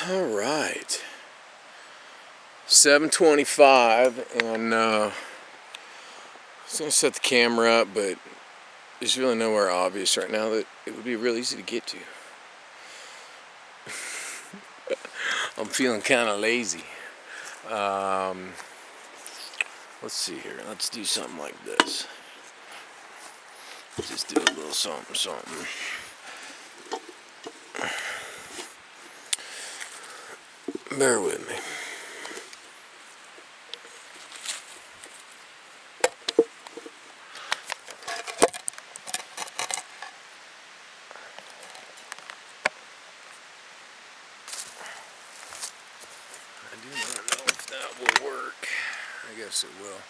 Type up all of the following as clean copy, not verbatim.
All right, 7:25, and I was gonna set the camera up, but there's really nowhere obvious right now that it would be real easy to get to. I'm feeling kind of lazy. Let's see here. Let's do something like this. Just do a little something. Bear with me. I do not know if that will work. I guess it will.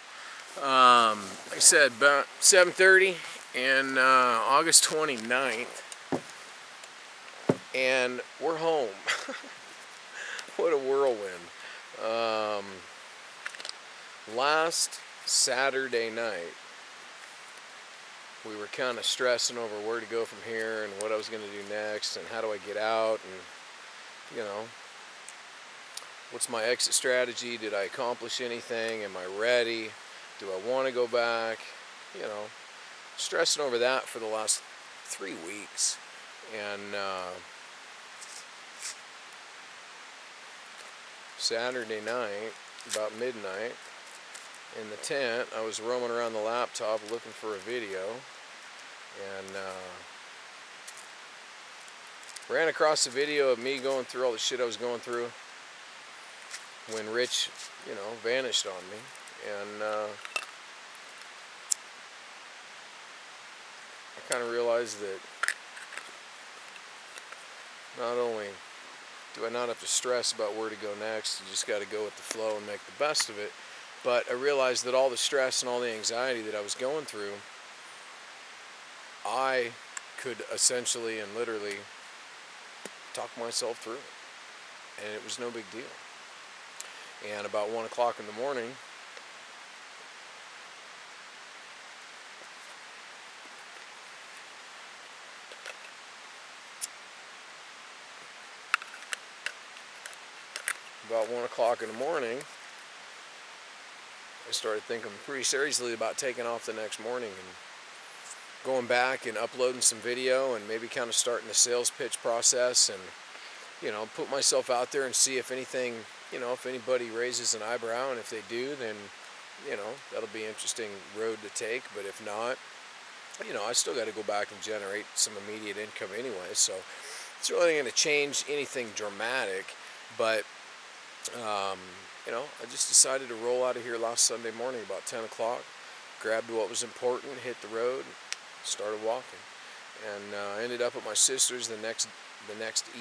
Like I said, about 7:30 and August 29th, and we're home. What a whirlwind. Last Saturday night, we were kind of stressing over where to go from here and what I was going to do next and how do I get out and, what's my exit strategy? Did I accomplish anything? Am I ready? Do I want to go back? Stressing over that for the last 3 weeks. And Saturday night, about midnight, in the tent, I was roaming around the laptop looking for a video, and ran across a video of me going through all the shit I was going through when Rich, vanished on me. And I kind of realized that not only do I not have to stress about where to go next, you just got to go with the flow and make the best of it. But I realized that all the stress and all the anxiety that I was going through, I could essentially and literally talk myself through it. And it was no big deal. And about 1 o'clock in the morning, I started thinking pretty seriously about taking off the next morning and going back and uploading some video and maybe kind of starting the sales pitch process and, put myself out there and see if anything, if anybody raises an eyebrow, and if they do, then, that'll be an interesting road to take. But if not, I still got to go back and generate some immediate income anyway. So it's really not going to change anything dramatic, but I just decided to roll out of here last Sunday morning about 10 o'clock, grabbed what was important, hit the road, started walking, and I ended up at my sister's the next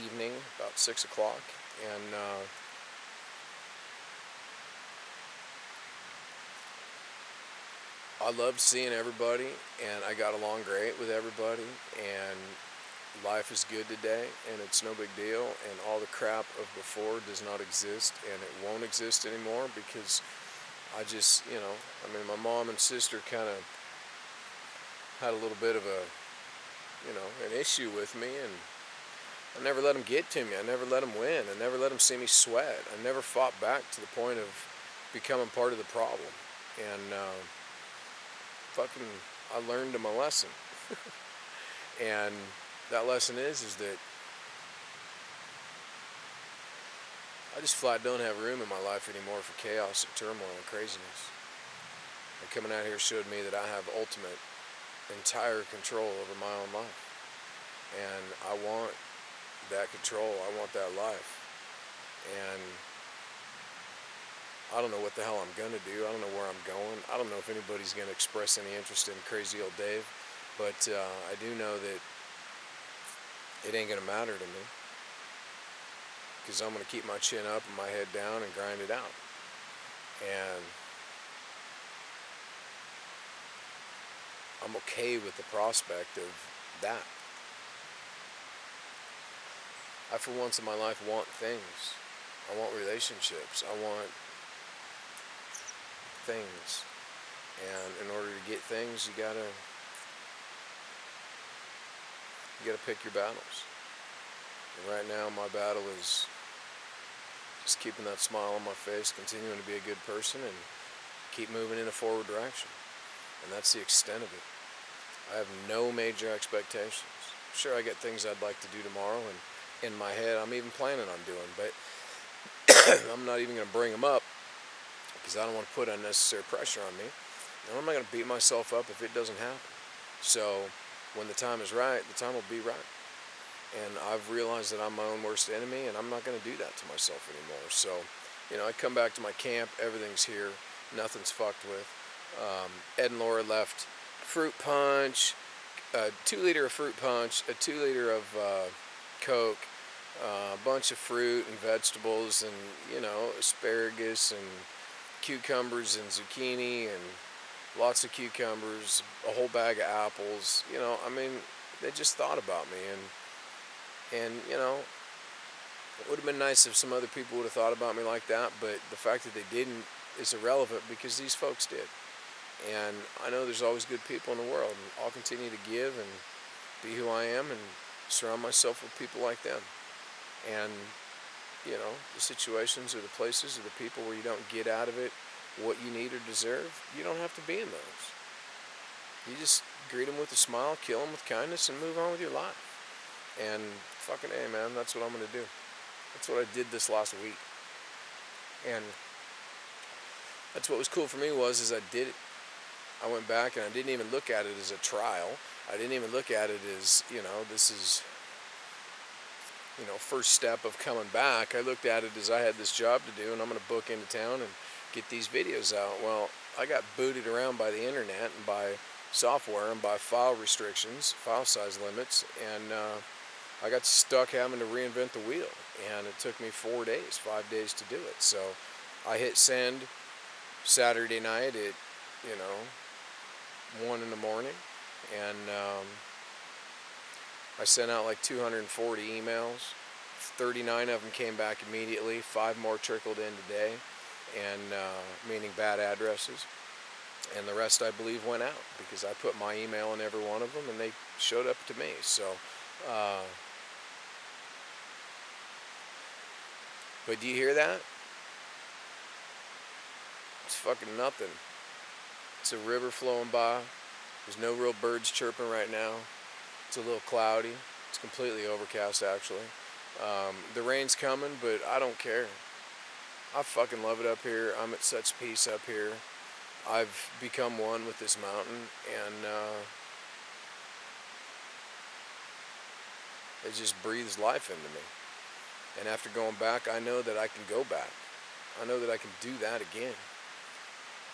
evening about 6 o'clock, and I loved seeing everybody, and I got along great with everybody, and life is good today, and it's no big deal, and all the crap of before does not exist, and it won't exist anymore, because I just, my mom and sister kind of had a little bit of an issue with me, and I never let them get to me. I never let them win. I never let them see me sweat. I never fought back to the point of becoming part of the problem, and I learned my lesson. And that lesson is that I just flat don't have room in my life anymore for chaos and turmoil and craziness. And coming out here showed me that I have ultimate, entire control over my own life. And I want that control. I want that life. And I don't know what the hell I'm going to do. I don't know where I'm going. I don't know if anybody's going to express any interest in crazy old Dave. But I do know that it ain't going to matter to me, because I'm going to keep my chin up and my head down and grind it out. And I'm okay with the prospect of that. I, for once in my life, want things. I want relationships. I want things. And in order to get things, you gotta pick your battles. And right now, my battle is Just keeping that smile on my face, continuing to be a good person, and keep moving in a forward direction. And that's the extent of it. I have no major expectations. Sure, I got things I'd like to do tomorrow, and in my head I'm even planning on doing, but I'm not even going to bring them up because I don't want to put unnecessary pressure on me. And I'm not going to beat myself up if it doesn't happen. So when the time is right, the time will be right. And I've realized that I'm my own worst enemy, and I'm not going to do that to myself anymore. So, I come back to my camp, everything's here, nothing's fucked with. Ed and Laura left fruit punch, a 2-liter of fruit punch, a 2-liter of Coke, a bunch of fruit and vegetables, and asparagus and cucumbers and zucchini and lots of cucumbers, a whole bag of apples. They just thought about me, and it would have been nice if some other people would have thought about me like that, but the fact that they didn't is irrelevant because these folks did. And I know there's always good people in the world, and I'll continue to give and be who I am and surround myself with people like them. And, the situations or the places or the people where you don't get out of it what you need or deserve, you don't have to be in those. You just greet them with a smile, kill them with kindness, and move on with your life. And fucking A, man, that's what I'm going to do. That's what I did this last week. And that's what was cool for me is I did it. I went back and I didn't even look at it as a trial. I didn't even look at it as, this is, first step of coming back. I looked at it as I had this job to do, and I'm going to book into town and get these videos out. Well, I got booted around by the internet and by software and by file restrictions, file size limits, and I got stuck having to reinvent the wheel. And it took me 5 days to do it. So I hit send Saturday night at, 1 in the morning, and I sent out like 240 emails. 39 of them came back immediately. 5 more trickled in today, and meaning bad addresses. And the rest, I believe, went out because I put my email in every one of them, and they showed up to me. So, but do you hear that? It's fucking nothing. It's a river flowing by. There's no real birds chirping right now. It's a little cloudy. It's completely overcast, actually. The rain's coming, but I don't care. I fucking love it up here. I'm at such peace up here. I've become one with this mountain, and it just breathes life into me. And after going back, I know that I can go back. I know that I can do that again.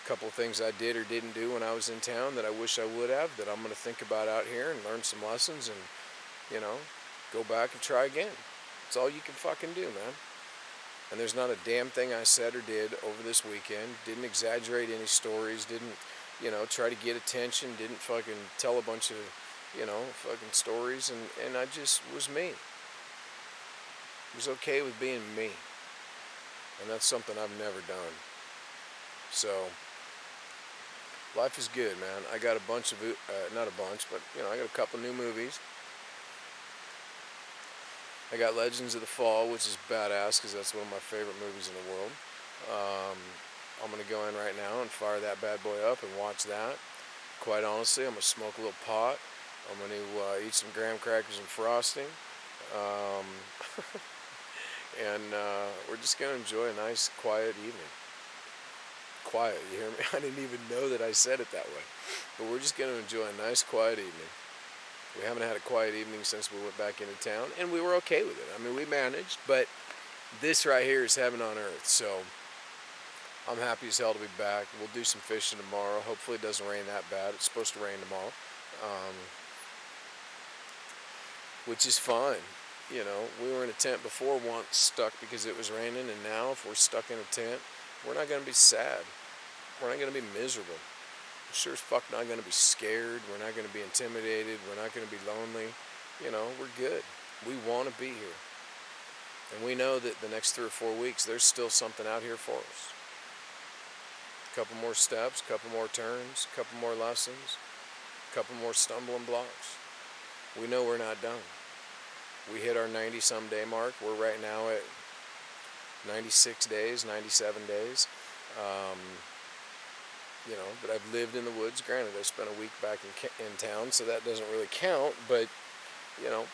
A couple of things I did or didn't do when I was in town that I wish I would have, that I'm going to think about out here and learn some lessons and, go back and try again. It's all you can fucking do, man. And there's not a damn thing I said or did over this weekend. Didn't exaggerate any stories. Didn't, try to get attention. Didn't fucking tell a bunch of, fucking stories. And I just was me. Was okay with being me. And that's something I've never done. So, life is good, man. I got a bunch of, not a bunch, but, I got a couple new movies. I got Legends of the Fall, which is badass because that's one of my favorite movies in the world. I'm going to go in right now and fire that bad boy up and watch that. Quite honestly, I'm going to smoke a little pot. I'm going to eat some graham crackers and frosting. And we're just going to enjoy a nice, quiet evening. Quiet, you hear me? I didn't even know that I said it that way. But we're just going to enjoy a nice, quiet evening. We haven't had a quiet evening since we went back into town, and we were okay with it. I mean, we managed, but this right here is heaven on earth, so I'm happy as hell to be back. We'll do some fishing tomorrow. Hopefully it doesn't rain that bad. It's supposed to rain tomorrow, which is fine. We were in a tent before once, stuck because it was raining, and now if we're stuck in a tent, we're not going to be sad. We're not going to be miserable. We're sure as fuck not going to be scared. We're not going to be intimidated. We're not going to be lonely. We're good. We want to be here. And we know that the next 3 or 4 weeks, there's still something out here for us. A couple more steps, a couple more turns, a couple more lessons, a couple more stumbling blocks. We know we're not done. We hit our 90-some day mark. We're right now at 96 days, 97 days. You know, but I've lived in the woods. Granted, I spent a week back in town, so that doesn't really count, but, you know,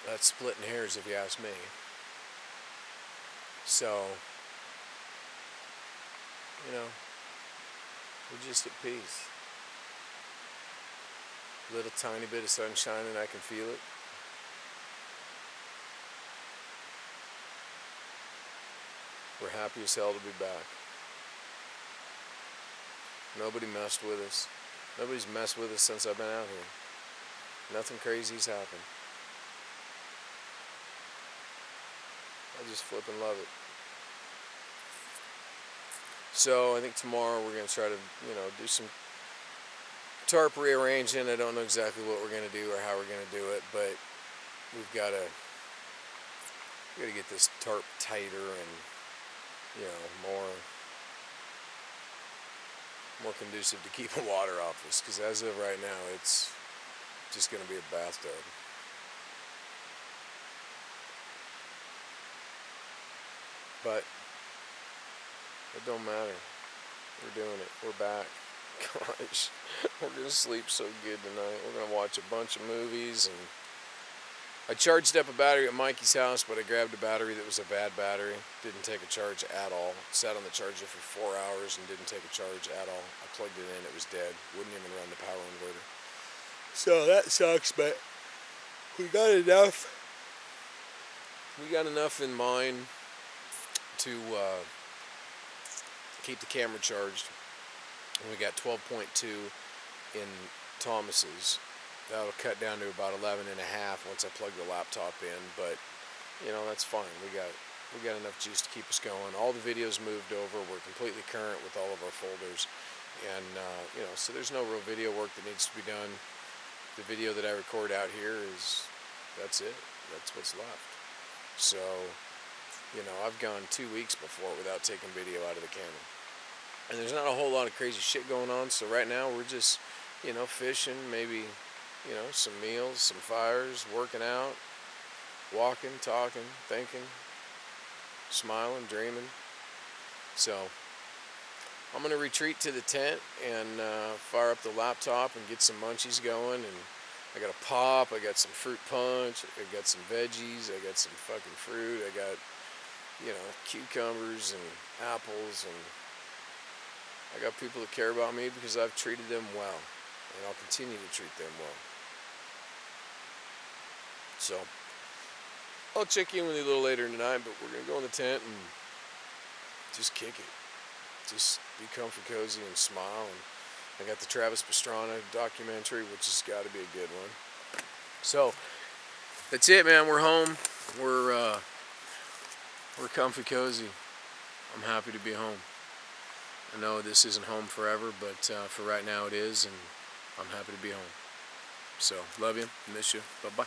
that's splitting hairs if you ask me. So, you know, we're just at peace. Little tiny bit of sunshine and I can feel it. We're happy as hell to be back. Nobody messed with us. Nobody's messed with us since I've been out here. Nothing crazy's happened. I just flippin' love it. So I think tomorrow we're going to try to, you know, do some tarp rearranging. I don't know exactly what we're going to do or how we're going to do it, but we've got to get this tarp tighter and, you know, more conducive to keeping water off us, because as of right now it's just going to be a bathtub. But it don't matter. We're doing it. We're back. Gosh, we're going to sleep so good tonight. We're going to watch a bunch of movies. And I charged up a battery at Mikey's house, but I grabbed a battery that was a bad battery. Didn't take a charge at all. Sat on the charger for 4 hours and didn't take a charge at all. I plugged it in. It was dead. Wouldn't even run the power inverter. So that sucks, but we got enough. We got enough in mind to keep the camera charged. And we got 12.2 in Thomas's. That'll cut down to about 11.5 once I plug the laptop in, but you know, that's fine. We got enough juice to keep us going. All the videos moved over. We're completely current with all of our folders, and you know, so there's no real video work that needs to be done. The video that I record out here that's it. That's what's left. So, you know, I've gone 2 weeks before without taking video out of the camera. And there's not a whole lot of crazy shit going on, so right now we're just, you know, fishing, maybe, you know, some meals, some fires, working out, walking, talking, thinking, smiling, dreaming. So, I'm going to retreat to the tent and fire up the laptop and get some munchies going. And I got a pop, I got some fruit punch, I got some veggies, I got some fucking fruit, I got, you know, cucumbers and apples, and I got people that care about me because I've treated them well, and I'll continue to treat them well. So, I'll check in with you a little later tonight, but we're going to go in the tent and just kick it. Just be comfy, cozy, and smile. And I got the Travis Pastrana documentary, which has got to be a good one. So, that's it, man. We're home. We're comfy, cozy. I'm happy to be home. I know this isn't home forever, but for right now it is, and I'm happy to be home. So, love you, miss you, bye-bye.